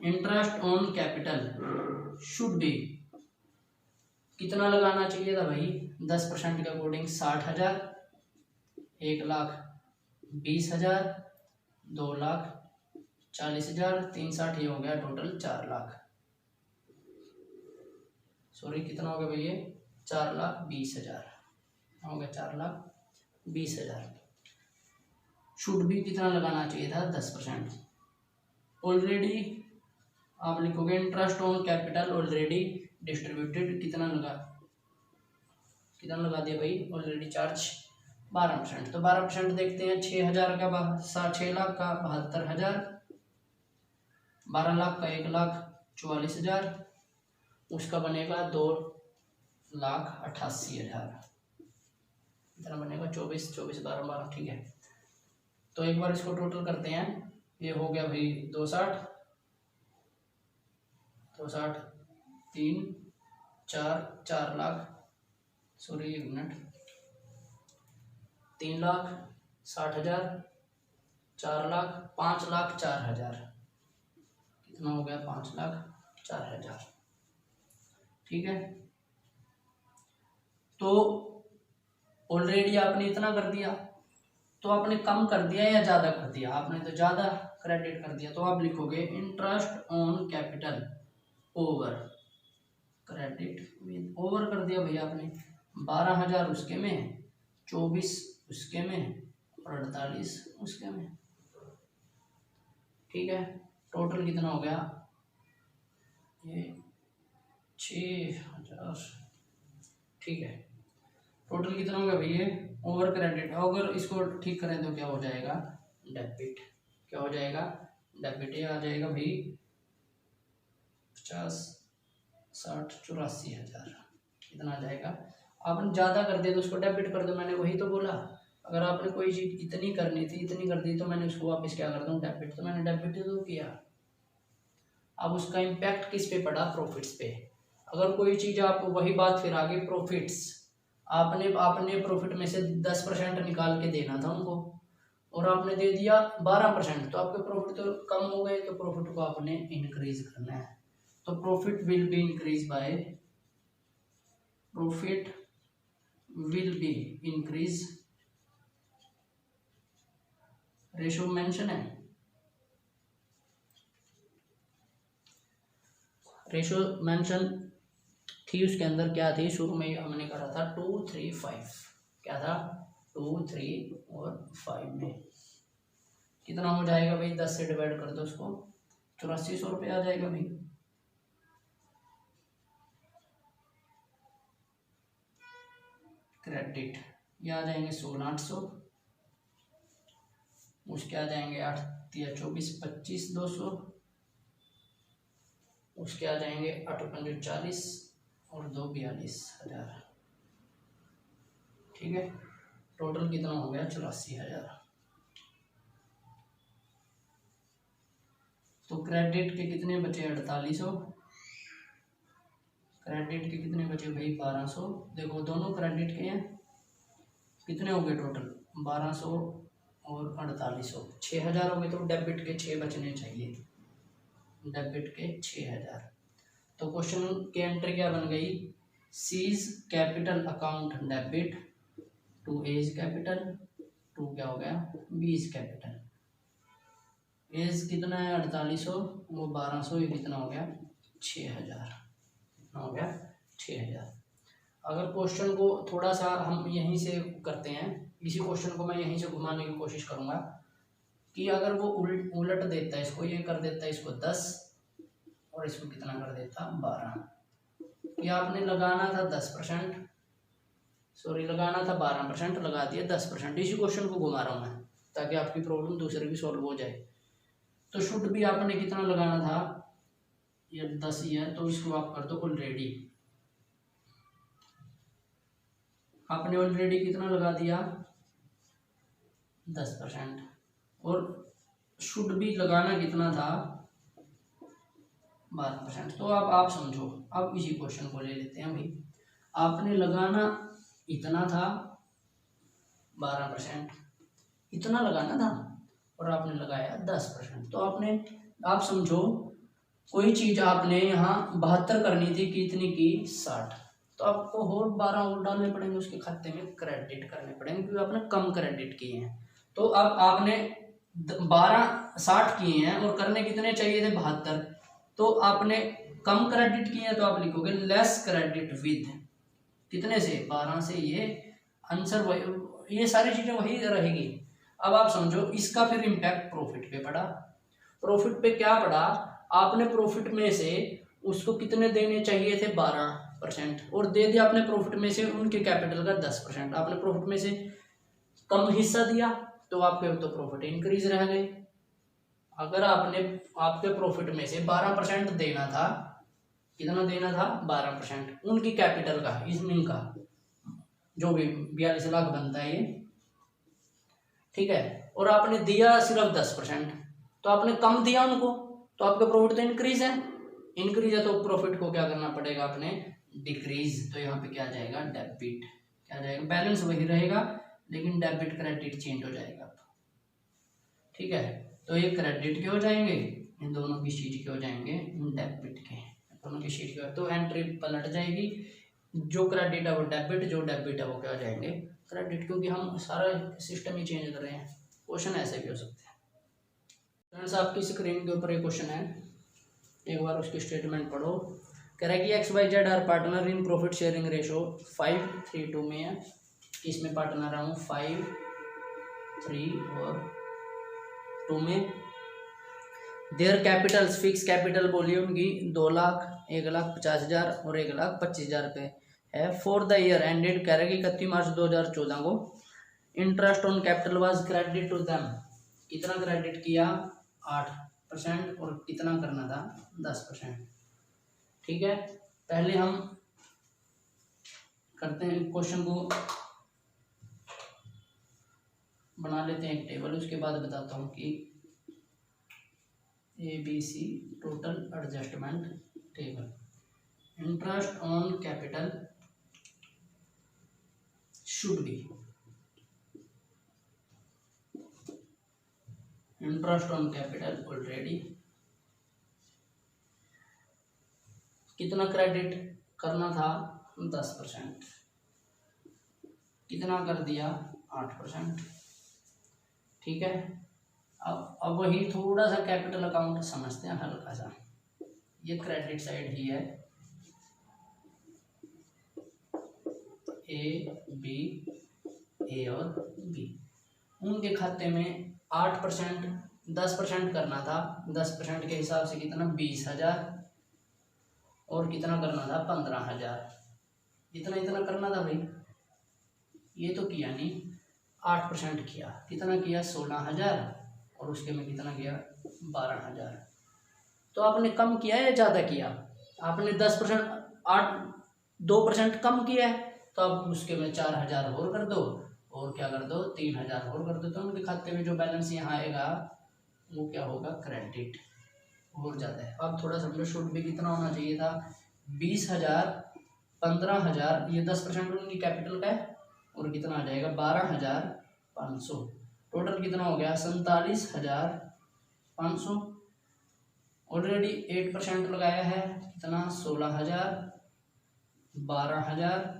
S1: Interest on capital should B, कितना लगाना चाहिए था भाई, 10% के अकॉर्डिंग 60,000, 1,20,000, 2,40,000, 3 60 ये हो गया टोटल 4 लाख। सॉरी कितना हो गया भैया, 4,20,000 हो गया, 4,20,000। शुड भी कितना लगाना चाहिए था, 10%। ऑलरेडी आप लिखोगे interest on capital already distributed, कितना लगा दिया भाई, ऑलरेडी चार्ज 12%। तो 12% देखते हैं, 6,000 का 6 लाख का 72,000, 12 लाख का 1,44,000, उसका बनेगा 2,88,000, इतना बनेगा 24 24 12 12, ठीक है। तो एक बार इसको टोटल करते हैं, ये हो गया भाई 260 3 4 लाख, सॉरी 1 मिनट, 3,60,000, 4 लाख, 5,04,000, कितना हो गया, 5,04,000, ठीक है। तो ऑलरेडी आपने इतना कर दिया, तो आपने कम कर दिया या ज़्यादा कर दिया, आपने तो ज़्यादा क्रेडिट कर दिया। तो आप लिखोगे interest on capital over credit with, over कर दिया भैया आपने, 12,000 उसके में, 24 उसके में और 48 उसके में, ठीक है। टोटल कितना हो गया, ये 6,000, ठीक है। टोटल कितना हो गया भैया, ओवर क्रेडिट। अगर इसको ठीक करें तो क्या हो जाएगा, डेबिट, क्या हो जाएगा, डेबिट। ये आ जाएगा भाई 50 60 84,000, कितना आ जाएगा। आपने ज़्यादा कर दिया तो उसको डेबिट कर दो, मैंने वही तो बोला। अगर आपने कोई चीज़ इतनी करनी थी, इतनी कर दी, तो मैंने उसको वापस क्या कर दूँ, डेबिट। तो मैंने डेबिट तो किया। अब उसका इम्पैक्ट किस पे पड़ा, प्रॉफिट्स पे। अगर कोई चीज़ आप, वही बात फिर आगे प्रॉफिट्स, आपने प्रॉफिट में से 10% निकाल के देना था उनको, और आपने दे दिया 12%, तो आपके प्रॉफिट तो कम हो गए। तो प्रॉफिट को आपने इंक्रीज करना है। तो profit will be increase by, profit will be increase, ratio mention है, रेशो मेंशन थी, उसके अंदर क्या थी, शुरू में हमने करा था 2 3 5, क्या था 2 3 और 5 में कितना हो जाएगा भाई, 10 से डिवाइड कर दो उसको, 8400 रुपये आ जाएगा भाई। क्रेडिट ये आ जाएंगे 16,800, उसके आ जाएंगे 8 या 24 25 200, उसके आ जाएंगे 8 5 40 और 2 42,000, ठीक है। टोटल कितना हो गया, 84,000। तो क्रेडिट के कितने बचे, 4800, क्रेडिट के कितने बचे भाई, 1200। देखो दोनों क्रेडिट के हैं, कितने हो गए टोटल, 1200 और 4800, 6,000 हो गए। तो डेबिट के 6 बचने चाहिए, डेबिट के 6,000। तो क्वेश्चन के एंट्री क्या बन गई, C's capital account debit to A's capital, टू क्या हो गया, बीज कैपिटल। एज कितना है 4800, वो 1200, ये कितना हो गया 6,000, कितना हो गया 6,000। अगर क्वेश्चन को थोड़ा सा हम यहीं से करते हैं, इसी क्वेश्चन को मैं यहीं से घुमाने की कोशिश करूंगा कि अगर वो उलट देता है, इसको ये कर देता है, इसको 10 और इसको कितना कर देता 12, ये आपने लगाना था 10%, सॉरी लगाना था 12%, लगा दिया 10%। इसी क्वेश्चन को घुमा रहा हूँ मैं ताकि आपकी प्रॉब्लम दूसरे भी सॉल्व हो जाए। तो शुड भी आपने कितना लगाना था ये 10 ही है, तो इसको आप कर दो ऑलरेडी। आपने ऑलरेडी कितना लगा दिया 10%, और शुड भी लगाना कितना था 12%। तो अब आप समझो, अब इसी क्वेश्चन को ले लेते हैं भाई। आपने लगाना इतना था 12%, इतना लगाना था, और आपने लगाया 10%। तो आपने, आप समझो कोई चीज आपने यहाँ 72 करनी थी, कितनी की 60, तो आपको और 12 और डालने पड़ेंगे उसके खाते में, क्रेडिट करने पड़ेंगे, क्योंकि आपने कम क्रेडिट किए हैं। तो अब आपने 60 किए हैं और करने कितने चाहिए थे 72, तो आपने कम क्रेडिट किए हैं, तो आप लिखोगे लेस क्रेडिट विद कितने से 12 से। ये आंसर वही, ये सारी चीजें वही रहेगी। अब आप समझो इसका फिर इम्पैक्ट प्रॉफिट पे पड़ा। प्रॉफिट पे क्या पड़ा, आपने प्रॉफिट में से उसको कितने देने चाहिए थे 12%, और दे दिया आपने प्रॉफिट में से उनके कैपिटल का 10%। आपने प्रॉफिट में से कम हिस्सा दिया, तो आपके तो प्रॉफिट इंक्रीज रह गए। अगर आपने आपके प्रॉफिट में से 12% देना था, कितना देना था 12% उनकी कैपिटल का, इनका जो भी 42 लाख बनता है ये, ठीक है, और आपने दिया सिर्फ 10%, तो आपने कम दिया उनको, तो आपका प्रॉफिट तो इंक्रीज है। इंक्रीज है तो प्रॉफिट को क्या करना पड़ेगा आपने, डिक्रीज। तो यहाँ पे क्या जाएगा डेबिट, क्या जाएगा, बैलेंस वही रहेगा लेकिन डेबिट क्रेडिट चेंज हो जाएगा, ठीक है। तो ये क्रेडिट के हो जाएंगे, इन दोनों की शीट के हो जाएंगे डेबिट के, दोनों की शीट के, तो एंट्री पलट जाएगी। जो क्रेडिट है वो डेबिट, जो डेबिट है वो क्या हो जाएंगे क्रेडिट, क्योंकि हम सारा सिस्टम ही चेंज कर रहे हैं। क्वेश्चन ऐसे भी हो सकते हैं। फ्रेंड्स आपकी स्क्रीन के ऊपर एक क्वेश्चन है, एक बार उसकी स्टेटमेंट पढ़ो। कह रहा है कि XYZ are partner in profit sharing ratio 5:3:2 में है। इसमें पार्टनर हूँ 5, 3 और 2 में। देयर कैपिटल्स, फिक्स कैपिटल बोली उनकी 2 लाख, 1,50,000 और 1,25,000 रुपये है। फॉर द ईयर एंडेड, कह रहा है कि 31 मार्च 2014 को interest on capital was credit to them, कितना क्रेडिट किया 8%, और कितना करना था 10%, ठीक है। पहले हम करते हैं क्वेश्चन को, बना लेते हैं एक टेबल, उसके बाद बताता हूँ कि ABC total adjustment table. Interest on capital should B, interest on capital already, कितना क्रेडिट करना था 10%, कितना कर दिया 8%, ठीक है। अब वही थोड़ा सा कैपिटल अकाउंट समझते हैं हल्का सा। ये क्रेडिट साइड ही है, ए और बी, उनके खाते में 8%, 10% करना था, 10% के हिसाब से कितना 20,000, और कितना करना था 15,000, इतना करना था भाई। ये तो किया नहीं, 8% किया, कितना किया 16,000, और उसके में कितना किया 12,000। तो आपने कम किया या ज़्यादा किया, आपने 10%, 2% कम किया है, तो अब उसके में 4,000 और कर दो, और क्या कर दो 3,000 और कर दो, तो उनके खाते में जो बैलेंस यहाँ आएगा वो क्या होगा क्रेडिट, और ज़्यादा है। अब थोड़ा समझो, शुड भी कितना होना चाहिए था 20,000, 15,000, ये 10% उनकी कैपिटल का है, और कितना आ जाएगा 12,500, टोटल कितना हो गया 47,500। ऑलरेडी 8% लगाया है, कितना 16,000, 12,000,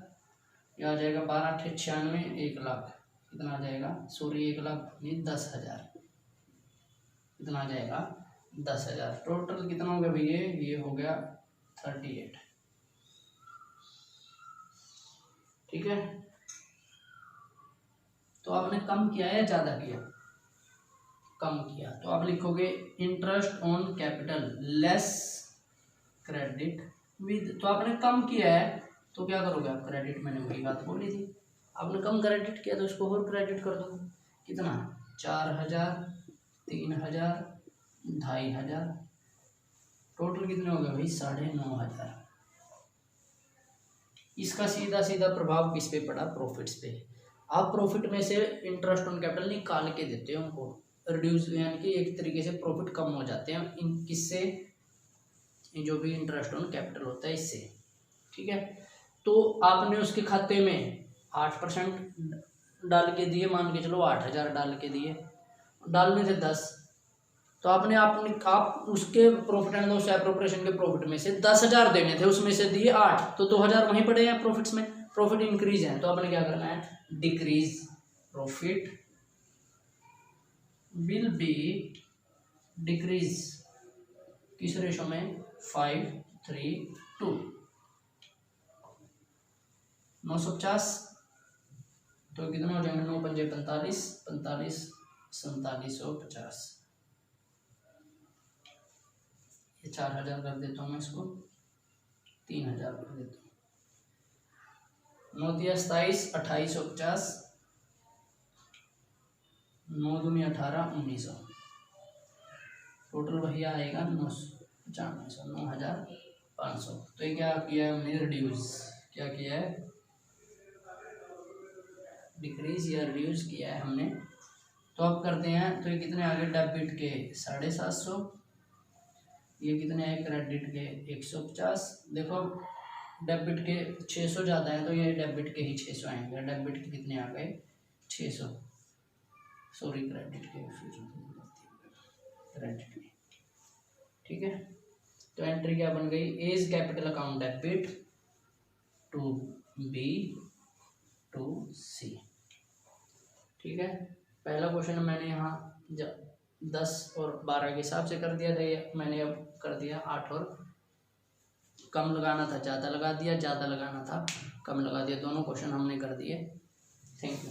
S1: यह आ जाएगा 12×8 = 1 लाख, कितना आ जाएगा, सॉरी 1 लाख नहीं 10,000, कितना आ जाएगा 10,000। टोटल कितना हो गया भैया, ये हो गया 38, ठीक है। तो आपने कम किया या ज़्यादा किया, कम किया, तो आप लिखोगे interest on capital less credit with, तो आपने कम किया है तो क्या करोगे आप क्रेडिट, मैंने वही बात बोली थी, आपने कम क्रेडिट किया तो उसको और क्रेडिट कर दो, कितना 4,000, 3,000, 2,500, टोटल कितने हो गए भाई 9,500। इसका सीधा सीधा प्रभाव किस पे पड़ा, प्रॉफिट्स पे। आप प्रॉफिट में से इंटरेस्ट ऑन कैपिटल निकाल के देते हो उनको, रिड्यूस यानी कि एक तरीके से प्रॉफिट कम हो जाते हैं इन किससे, जो भी इंटरेस्ट ऑन कैपिटल होता है इससे, ठीक है। तो आपने उसके खाते में 8% डाल के दिए, मान के चलो 8,000 डाल के दिए, डालने थे 10, तो आप उसके प्रॉफिट एंड लॉस एप्रोप्रिएशन के प्रॉफिट में से 10,000 देने थे, उसमें से दिए 8, तो 2,000 वहीं पड़े हैं प्रॉफिट्स में, प्रॉफिट इंक्रीज है, तो आपने क्या करना है, decrease profit will be decrease किस रेशो में, 5:3:2। 950 तो कितने हो जाएंगे, 9 पंजे 45, 45 4750, ये 4,000 कर देता हूँ मैं, इसको 3,000 कर देता हूँ। 9 दिया 27, 2850, 9 दूनी 18, 1900, टोटल वही आएगा 995, 9,500। तो ये क्या किया है हमने, रिड्यूस, क्या किया है, डिक्रीज या रिड्यूस किया है हमने। तो अब करते हैं, तो ये कितने आ गए, डेबिट के 750, ये कितने आए, क्रेडिट के 150। देखो डेबिट के 600 ज़्यादा है, तो ये डेबिट के ही 600 आएंगे, डेबिट के कितने आ गए 600, सॉरी क्रेडिट के, क्रेडिट के, ठीक है। तो एंट्री क्या बन गई, as capital account debit to B to C, ठीक है। पहला क्वेश्चन मैंने यहाँ 10 और 12 के हिसाब से कर दिया था, ये मैंने अब कर दिया 8 और कम लगाना था ज़्यादा लगा दिया, ज़्यादा लगाना था कम लगा दिया, दोनों क्वेश्चन हमने कर दिए। Thank you.